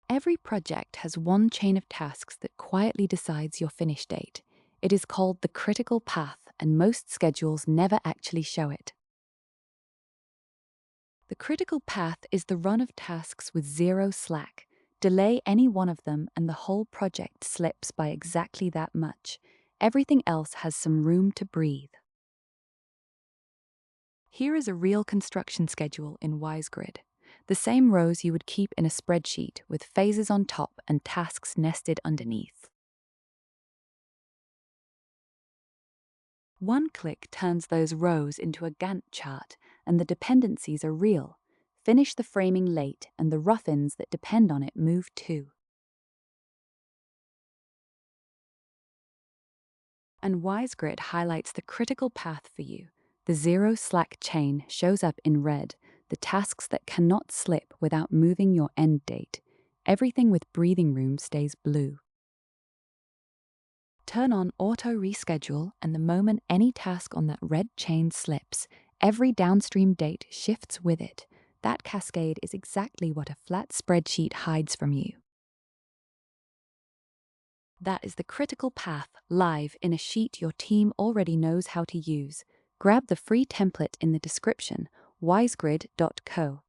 Every project has one chain of tasks that quietly decides your finish date. It is called the critical path, and most schedules never actually show it. The critical path is the run of tasks with zero slack. Delay any one of them and the whole project slips by exactly that much. Everything else has some room to breathe. Here is a real construction schedule in Wisegrid. The same rows you would keep in a spreadsheet with phases on top and tasks nested underneath. One click turns those rows into a Gantt chart, and the dependencies are real. Finish the framing late, and the rough-ins that depend on it move too. And Wisegrid highlights the critical path for you. The zero slack chain shows up in red, the tasks that cannot slip without moving your end date. Everything with breathing room stays blue. Turn on Auto-reschedule, and the moment any task on that red chain slips, every downstream date shifts with it. That cascade is exactly what a flat spreadsheet hides from you. That is the critical path live in a sheet your team already knows how to use. Grab the free template in the description, wisegrid.co.